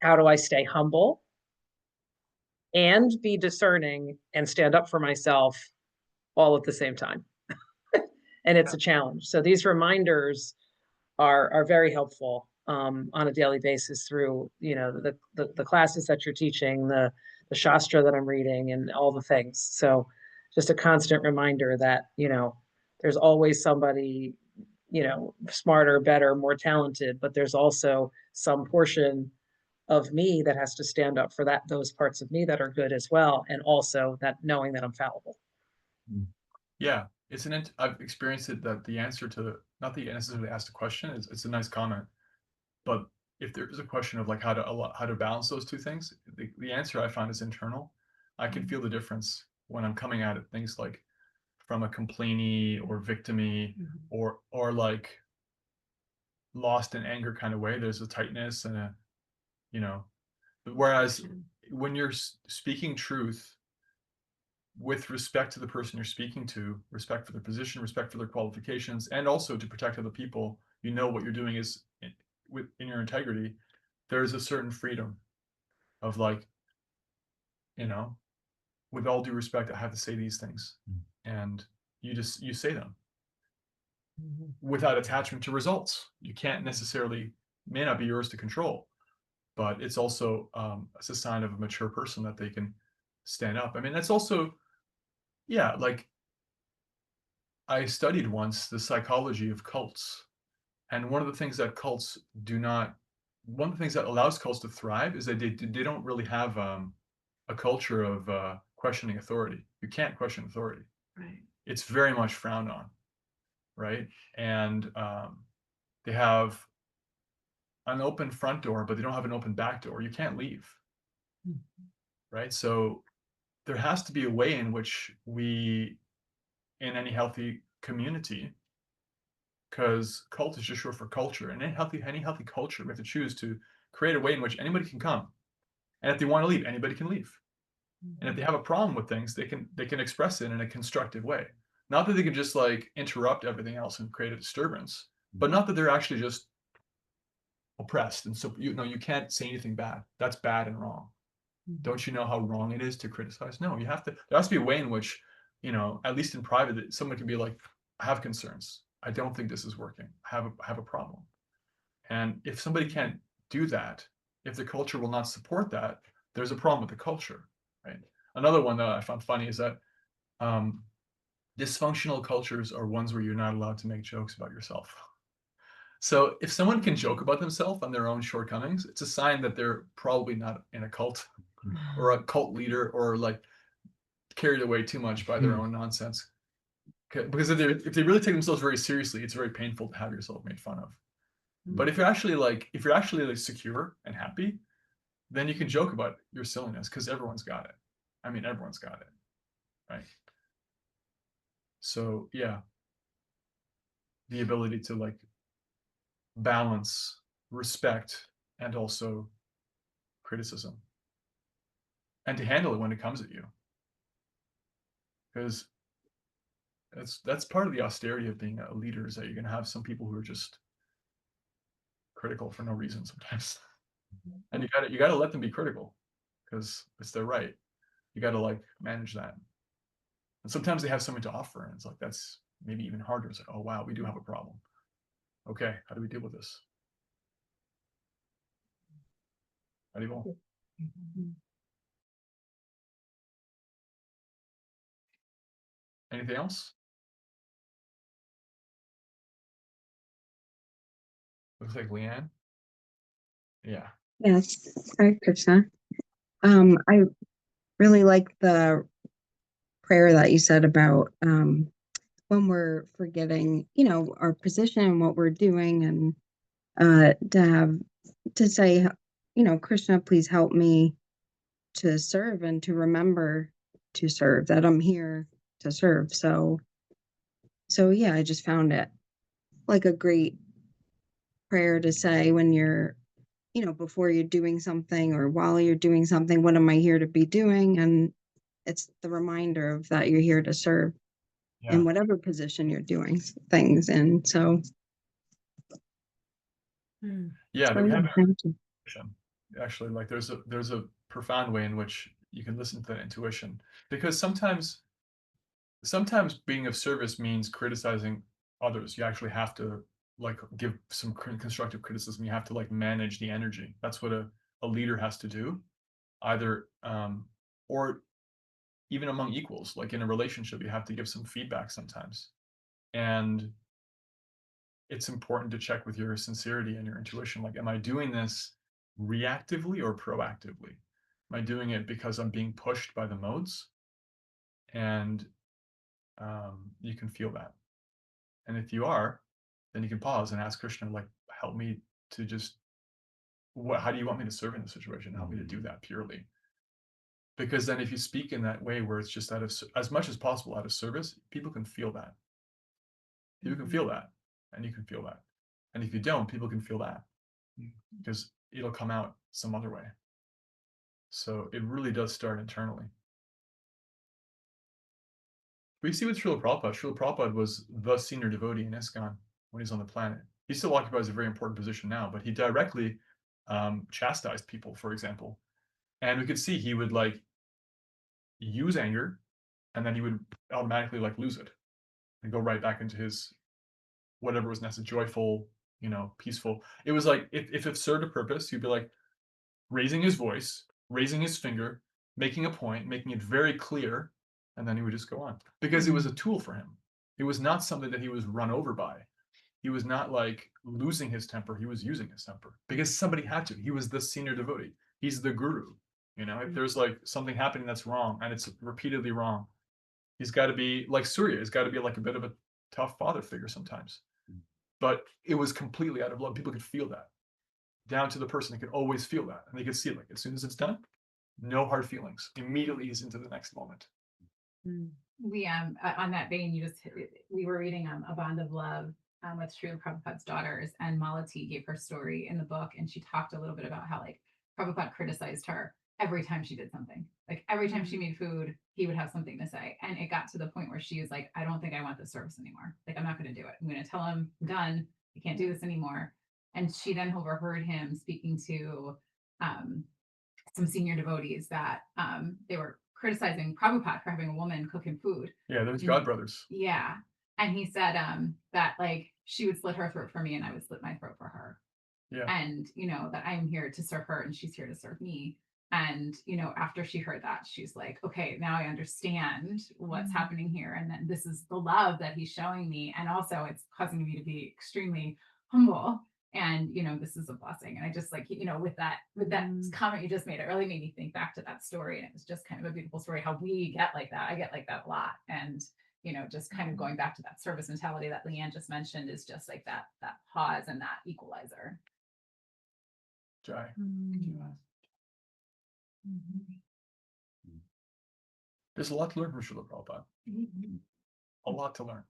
how do I stay humble and be discerning and stand up for myself all at the same time? And it's a challenge. So these reminders are very helpful on a daily basis through, the classes that you're teaching, the Shastra that I'm reading and all the things. So just a constant reminder that, there's always somebody, smarter, better, more talented, but there's also some portion of me that has to stand up for those parts of me that are good as well. And also that knowing that I'm fallible. Yeah, I've experienced it that the answer to, not that you necessarily asked a question, it's a nice comment, but if there is a question of like how to balance those two things, the answer I find is internal. I can feel the difference when I'm coming at it, things like from a complainy or victimy or like lost in anger kind of way. There's a tightness and a, whereas when you're speaking truth with respect to the person you're speaking to, respect for their position, respect for their qualifications, and also to protect other people, what you're doing is in your integrity, there's a certain freedom of like, with all due respect, I have to say these things. And you say them without attachment to results. You can't necessarily, may not be yours to control, but it's also it's a sign of a mature person that they can stand up. I mean, that's also, yeah, like I studied once the psychology of cults. And one of the things that one of the things that allows cults to thrive is that they don't really have a culture of questioning authority. You can't question authority. Right. It's very much frowned on, right? And they have an open front door, but they don't have an open back door. You can't leave, right? So there has to be a way in which we, in any healthy community, because cult is just short for culture, and any healthy culture, we have to choose to create a way in which anybody can come, and if they want to leave, anybody can leave. And if they have a problem with things, they can express it in a constructive way. Not that they can just like interrupt everything else and create a disturbance, but not that they're actually just oppressed. And so you can't say anything bad. That's bad and wrong. Don't you know how wrong it is to criticize? No, there has to be a way in which, at least in private, that someone can be like, I have concerns. I don't think this is working. I have a problem. And if somebody can't do that, if the culture will not support that, there's a problem with the culture, right? Another one that I found funny is that dysfunctional cultures are ones where you're not allowed to make jokes about yourself. So if someone can joke about themselves on their own shortcomings, it's a sign that they're probably not in a cult or a cult leader or like carried away too much by their own nonsense. Because if they really take themselves very seriously, it's very painful to have yourself made fun of. But if you're actually like secure and happy, then you can joke about your silliness because everyone's got it. I mean, everyone's got it, right? So yeah, the ability to like balance respect and also criticism, and to handle it when it comes at you, because that's part of the austerity of being a leader, is that you're going to have some people who are just critical for no reason sometimes, and you gotta let them be critical because it's their right. You got to like manage that, and sometimes they have something to offer, and it's like that's maybe even harder. It's like, oh wow, we do have a problem. Okay, how do we deal with this? How do you go? Anything else? Looks like Leanne. Yeah. Yes, Hare Krishna. I really like the prayer that you said about when we're forgetting, our position and what we're doing, and to say, Krishna, please help me to serve and to remember to serve, that I'm here to serve. So yeah, I just found it like a great prayer to say when you're, before you're doing something or while you're doing something, what am I here to be doing? And it's the reminder of that you're here to serve Yeah. in whatever position you're doing things. And so, Yeah. so We yeah, have thank you. actually, like there's a profound way in which you can listen to that intuition, because sometimes being of service means criticizing others. You actually have to like give some constructive criticism. You have to like manage the energy. That's what a leader has to do, either or even among equals, like in a relationship, you have to give some feedback sometimes. And it's important to check with your sincerity and your intuition. Like, am I doing this reactively or proactively? Am I doing it because I'm being pushed by the modes? And you can feel that. And if you are, then you can pause and ask Krishna, like, help me to just, how do you want me to serve in this situation? Help me to do that purely. Because then if you speak in that way where it's just out of, as much as possible, out of service, people can feel that. People can feel that, and you can feel that. And if you don't, people can feel that, because it'll come out some other way. So it really does start internally. We see with Srila Prabhupada. Srila Prabhupada was the senior devotee in ISKCON when he's on the planet. He still occupies a very important position now, but he directly chastised people, for example. And we could see he would like use anger, and then he would automatically like lose it and go right back into his whatever was necessary, joyful, peaceful. It was like if it served a purpose, he'd be like raising his voice, raising his finger, making a point, making it very clear, and then he would just go on, because it was a tool for him. It was not something that he was run over by. He was not like losing his temper. He was using his temper because somebody had to. He was the senior devotee. He's the guru. If there's like something happening that's wrong and it's repeatedly wrong, he's got to be like Surya. He's got to be like a bit of a tough father figure sometimes. But it was completely out of love. People could feel that. Down to the person, they could always feel that. And they could see it, like as soon as it's done, no hard feelings. Immediately he's into the next moment. We on that vein, we were reading A Bond of Love with Srila Prabhupada's daughters, and Malati gave her story in the book, and she talked a little bit about how like Prabhupada criticized her every time she did something. Like every time she made food, he would have something to say. And it got to the point where she was like, I don't think I want this service anymore. Like, I'm not going to do it. I'm going to tell him I'm done. I can't do this anymore. And she then overheard him speaking to some senior devotees that they were criticizing Prabhupada for having a woman cook him food. Yeah, those God brothers. Yeah. And he said that like she would slit her throat for me and I would slit my throat for her. Yeah. And, that I'm here to serve her and she's here to serve me. And, after she heard that, she's like, okay, now I understand what's happening here. And then this is the love that he's showing me. And also it's causing me to be extremely humble. And, this is a blessing. And I just like, with that comment you just made, it really made me think back to that story. And it was just kind of a beautiful story, how we get like that. I get like that a lot. And, you know, just kind of going back to that service mentality that Leanne just mentioned is just like that pause and that equalizer. Jai. There's a lot to learn from Srila Prabhupada. A lot to learn.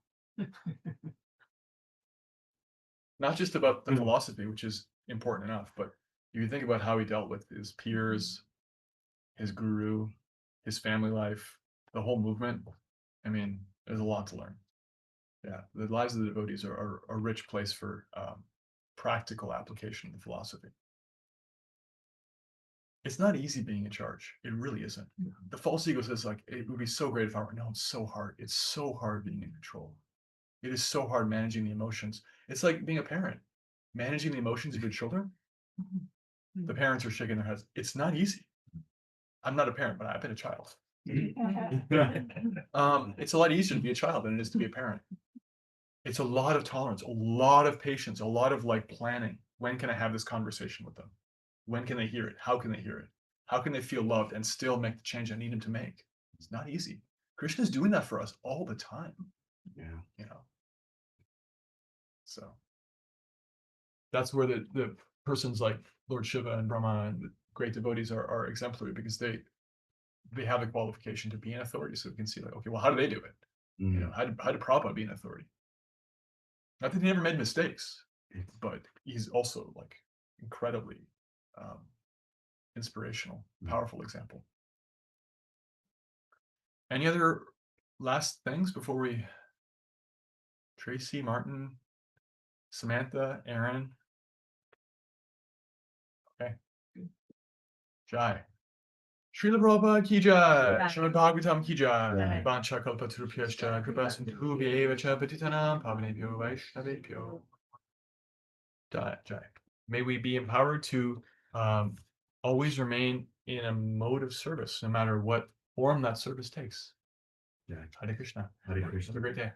Not just about the philosophy, which is important enough, but if you think about how he dealt with his peers, his guru, his family life, the whole movement. I mean, there's a lot to learn. Yeah, the lives of the devotees are a rich place for practical application of the philosophy. It's not easy being in charge. It really isn't. The false ego says like, it would be so great if I were. No, it's so hard. It's so hard being in control. It is so hard managing the emotions. It's like being a parent, managing the emotions of your children. The parents are shaking their heads. It's not easy. I'm not a parent, but I've been a child. It's a lot easier to be a child than it is to be a parent. It's a lot of tolerance, a lot of patience, a lot of like planning. When can I have this conversation with them? When can they hear it? How can they hear it? How can they feel loved and still make the change I need them to make? It's not easy. Krishna's doing that for us all the time. Yeah. You know. So that's where the persons like Lord Shiva and Brahma and the great devotees are exemplary, because they have the qualification to be an authority. So we can see like, okay, well, how do they do it? You know, how did Prabhupada be an authority? Not that he never made mistakes, but he's also like incredibly inspirational, powerful example. Any other last things before we? Tracy, Martin, Samantha, Aaron. Okay. Jai. Srila Prabhupada ki jai. Jai. Srimad Bhagavatam ki jai. Jai. Vancha kalpatarubhyascha kripasindhu vyeva cha patitanam pavanebhyo vaishnavebhyo. Jai. May we be empowered to always remain in a mode of service, no matter what form that service takes. Yeah. Hare Krishna. Hare Krishna. Have a great day.